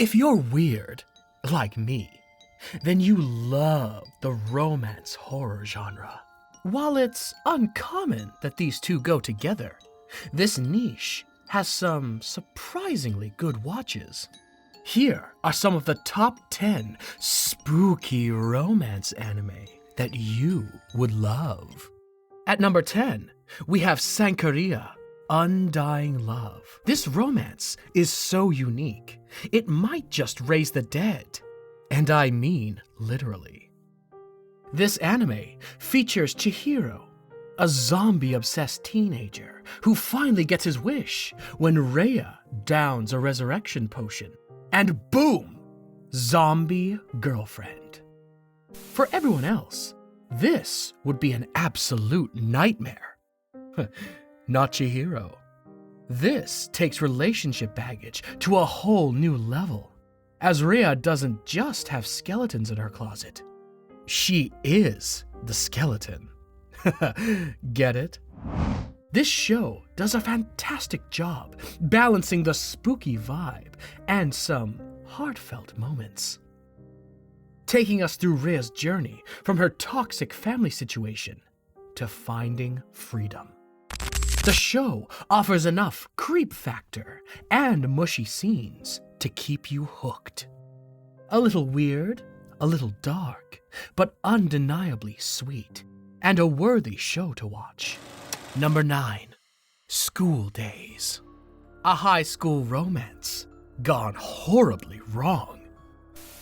If you're weird, like me, then you love the romance horror genre. While it's uncommon that these two go together, this niche has some surprisingly good watches. Here are some of the top 10 spooky romance anime that you would love. At number 10, we have Sanaria, Undying Love. This romance is so unique, it might just raise the dead. And I mean literally. This anime features Chihiro, a zombie-obsessed teenager who finally gets his wish when Rhea downs a resurrection potion. And boom! Zombie girlfriend. For everyone else, this would be an absolute nightmare. Not Chihiro. This takes relationship baggage to a whole new level, as Rhea doesn't just have skeletons in her closet. She is the skeleton. Get it? This show does a fantastic job balancing the spooky vibe and some heartfelt moments, taking us through Rhea's journey from her toxic family situation to finding freedom. The show offers enough creep factor and mushy scenes to keep you hooked. A little weird, a little dark, but undeniably sweet, and a worthy show to watch. Number 9, School Days. A high school romance gone horribly wrong.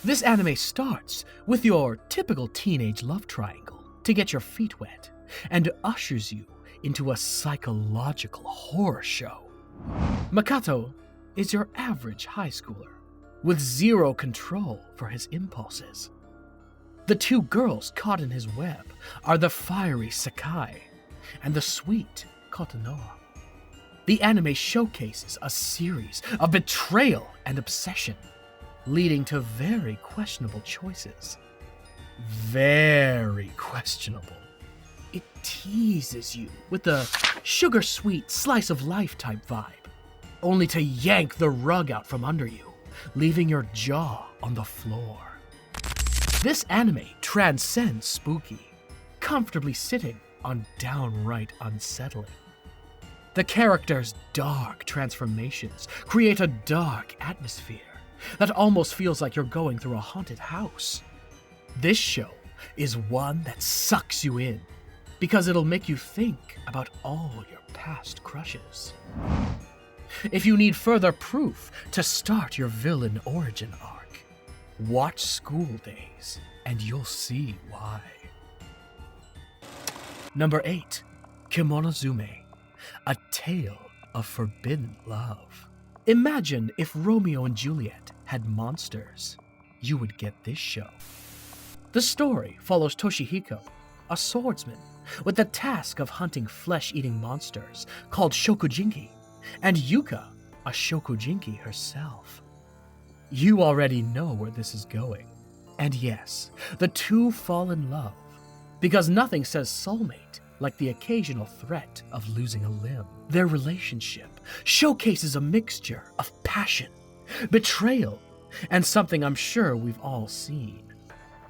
This anime starts with your typical teenage love triangle to get your feet wet and ushers you into a psychological horror show. Makoto is your average high schooler with zero control for his impulses. The two girls caught in his web are the fiery Sakai and the sweet Kotonoha. The anime showcases a series of betrayal and obsession, leading to very questionable choices. Very questionable. It teases you with a sugar-sweet slice-of-life type vibe, only to yank the rug out from under you, leaving your jaw on the floor. This anime transcends spooky, comfortably sitting on downright unsettling. The characters' dark transformations create a dark atmosphere that almost feels like you're going through a haunted house. This show is one that sucks you in because it'll make you think about all your past crushes. If you need further proof to start your villain origin arc, watch School Days and you'll see why. Number 8, Kimonozume, a tale of forbidden love. Imagine if Romeo and Juliet had monsters. You would get this show. The story follows Toshihiko, a swordsman, with the task of hunting flesh-eating monsters called Shokujinki, and Yuka, a Shokujinki herself. You already know where this is going. And yes, the two fall in love, because nothing says soulmate like the occasional threat of losing a limb. Their relationship showcases a mixture of passion, betrayal, and something I'm sure we've all seen,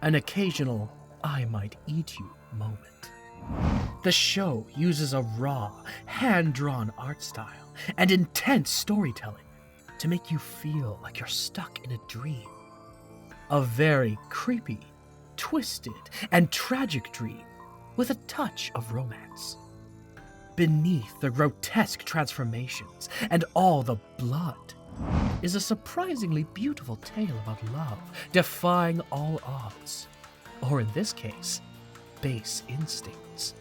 an occasional I might eat you moment. The show uses a raw, hand-drawn art style and intense storytelling to make you feel like you're stuck in a dream. A very creepy, twisted, and tragic dream with a touch of romance. Beneath the grotesque transformations and all the blood is a surprisingly beautiful tale about love defying all odds, or in this case, base instincts.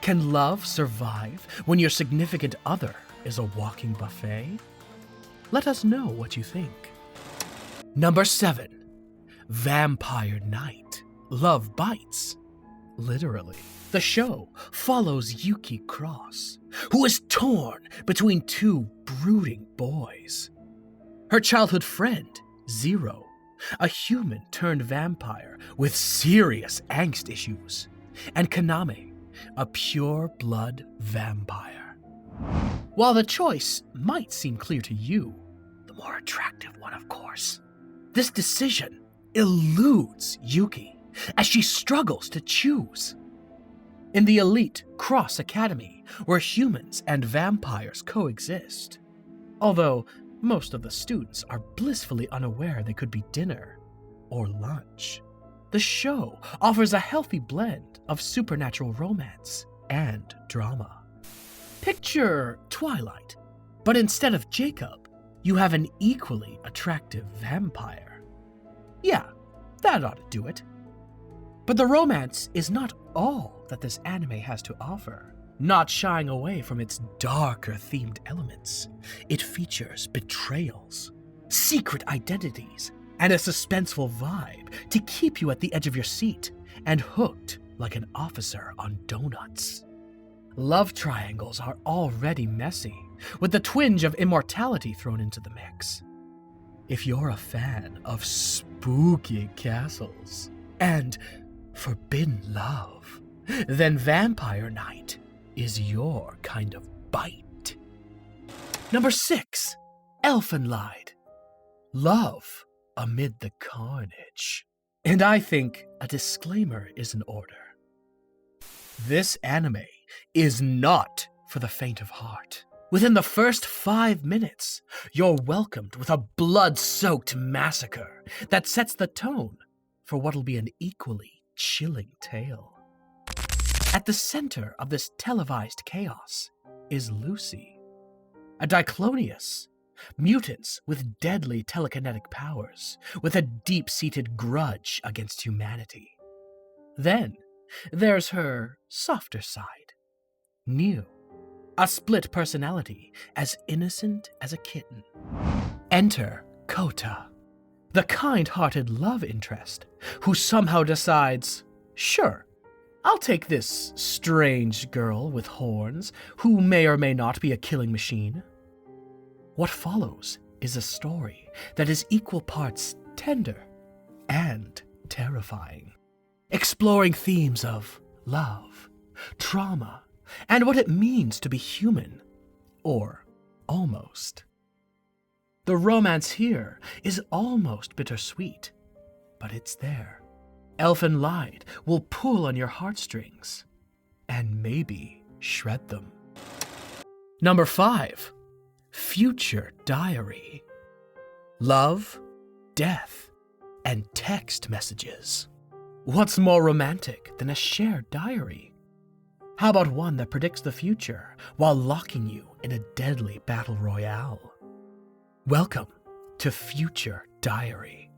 Can love survive when your significant other is a walking buffet? Let us know what you think. Number 7, Vampire Night. Love bites. Literally. The show follows Yuki Cross, who is torn between two brooding boys. Her childhood friend, Zero, a human turned vampire with serious angst issues, and Kaname, a pure blood vampire. While the choice might seem clear to you, the more attractive one, of course, This decision eludes Yuki as she struggles to choose. In the elite Cross Academy, where humans and vampires coexist, although most of the students are blissfully unaware they could be dinner or lunch, the show offers a healthy blend of supernatural romance and drama. Picture Twilight, but instead of Jacob, you have an equally attractive vampire. Yeah, that ought to do it. But the romance is not all that this anime has to offer. Not shying away from its darker themed elements, it features betrayals, secret identities, and a suspenseful vibe to keep you at the edge of your seat and hooked like an officer on donuts. Love triangles are already messy, with the twinge of immortality thrown into the mix. If you're a fan of spooky castles and forbidden love, then Vampire Night is your kind of bite. Number 6, Elfan lied. Love amid the carnage. And I think a disclaimer is in order. This anime is not for the faint of heart. Within the first 5 minutes, you're welcomed with a blood-soaked massacre that sets the tone for what'll be an equally chilling tale. At the center of this televised chaos is Lucy, a Diclonius, mutants with deadly telekinetic powers, with a deep-seated grudge against humanity. Then there's her softer side, New, a split personality as innocent as a kitten. Enter Kota, the kind-hearted love interest who somehow decides, sure, I'll take this strange girl with horns who may or may not be a killing machine. What follows is a story that is equal parts tender and terrifying, exploring themes of love, trauma, and what it means to be human, or almost. The romance here is almost bittersweet, but it's there. Elfan Lied will pull on your heartstrings, and maybe shred them. Number 5, Future Diary. Love, death, and text messages. What's more romantic than a shared diary? How about one that predicts the future while locking you in a deadly battle royale? Welcome to Future Diary,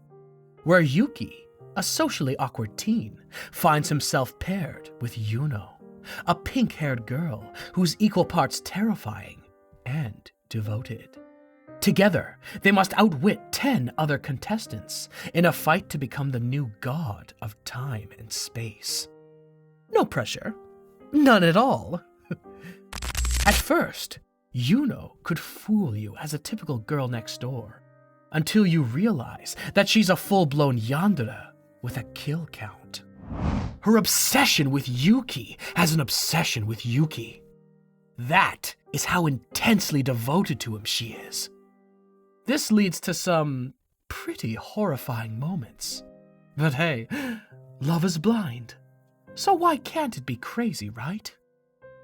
where Yuki, a socially awkward teen, finds himself paired with Yuno, a pink-haired girl who's equal parts terrifying and devoted. Together, they must outwit 10 other contestants in a fight to become the new god of time and space. No pressure. None at all. At first, Yuno could fool you as a typical girl next door, until you realize that she's a full-blown yandere with a kill count. Her obsession with Yuki has an obsession with Yuki. That is how intensely devoted to him she is. This leads to some pretty horrifying moments. But hey, love is blind. So why can't it be crazy, right?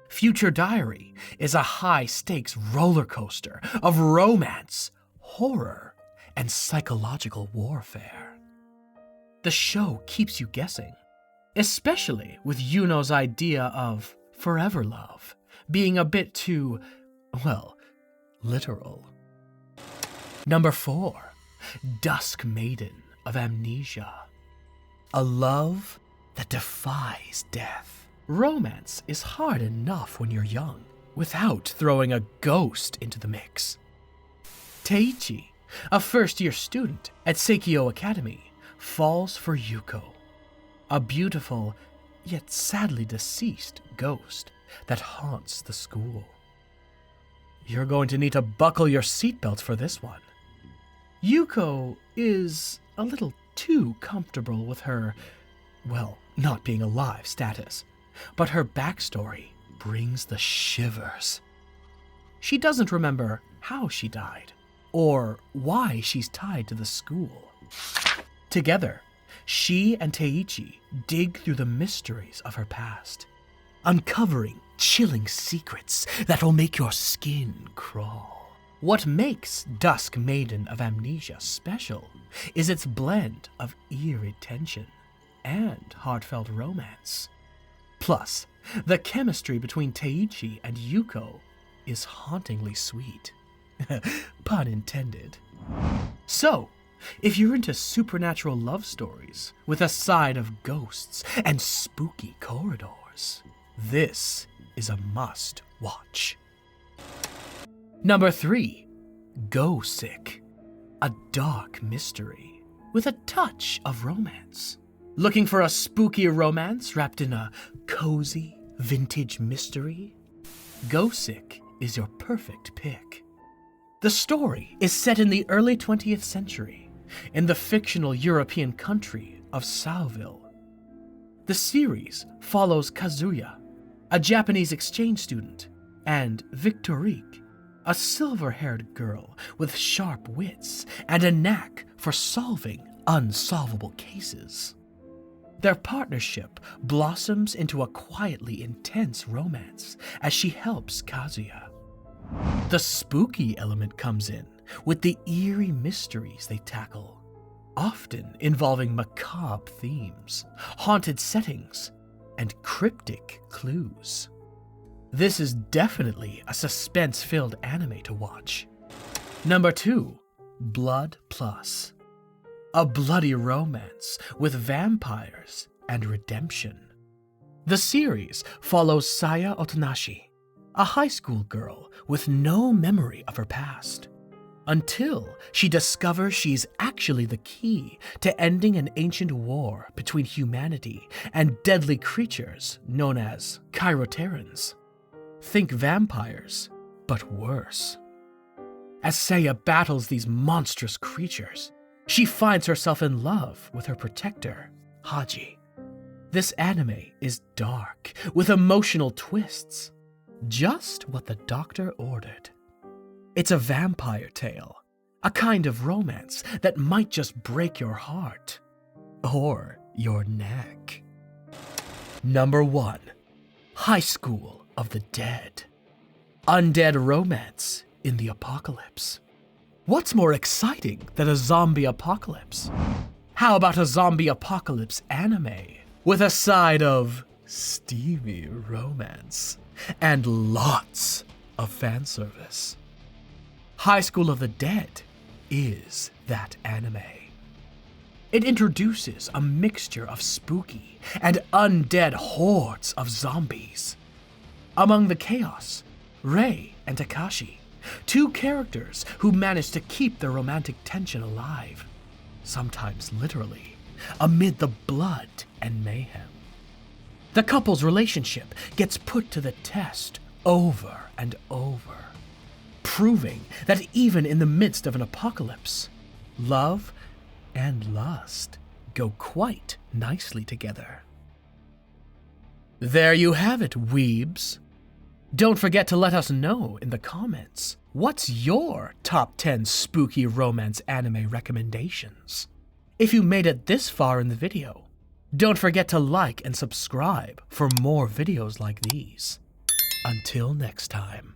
Future Diary is a high-stakes roller coaster of romance, horror, and psychological warfare. The show keeps you guessing, especially with Yuno's idea of forever love being a bit too, well, literal. Number 4, Dusk Maiden of Amnesia. A love that defies death. Romance is hard enough when you're young, without throwing a ghost into the mix. Teichi, a first-year student at Seikyo Academy, falls for Yuko, a beautiful, yet sadly deceased ghost that haunts the school. You're going to need to buckle your seatbelts for this one. Yuko is a little too comfortable with her, well, not being alive status, but her backstory brings the shivers. She doesn't remember how she died, or why she's tied to the school. Together, she and Teiichi dig through the mysteries of her past, uncovering chilling secrets that will make your skin crawl. What makes Dusk, Maiden of Amnesia special is its blend of eerie tension and heartfelt romance. Plus, the chemistry between Teiichi and Yuko is hauntingly sweet. Pun intended. So, if you're into supernatural love stories with a side of ghosts and spooky corridors, this is a must-watch. Number 3, Gosick, a dark mystery with a touch of romance. Looking for a spooky romance wrapped in a cozy, vintage mystery? Gosick is your perfect pick. The story is set in the early 20th century in the fictional European country of Sauville. The series follows Kazuya, a Japanese exchange student, and Victorique, a silver-haired girl with sharp wits and a knack for solving unsolvable cases. Their partnership blossoms into a quietly intense romance as she helps Kazuya. The spooky element comes in with the eerie mysteries they tackle, often involving macabre themes, haunted settings, and cryptic clues. This is definitely a suspense-filled anime to watch. Number 2, Blood Plus, a bloody romance with vampires and redemption. The series follows Saya Otonashi, a high school girl with no memory of her past, until she discovers she's actually the key to ending an ancient war between humanity and deadly creatures known as Chiroterans. Think vampires, but worse. As Saya battles these monstrous creatures, she finds herself in love with her protector, Haji. This anime is dark, with emotional twists. Just what the doctor ordered. It's a vampire tale, a kind of romance that might just break your heart. Or your neck. Number 1, HighSchool of the Dead. Undead romance in the apocalypse. What's more exciting than a zombie apocalypse? How about a zombie apocalypse anime with a side of steamy romance and lots of fan service? HighSchool of the Dead is that anime. It introduces a mixture of spooky and undead hordes of zombies. Among the chaos, Rei and Takashi, 2 characters who manage to keep their romantic tension alive, sometimes literally, amid the blood and mayhem. The couple's relationship gets put to the test over and over, proving that even in the midst of an apocalypse, love and lust go quite nicely together. There you have it, weebs. Don't forget to let us know in the comments, what's your top 10 spooky romance anime recommendations? If you made it this far in the video, don't forget to like and subscribe for more videos like these. Until next time.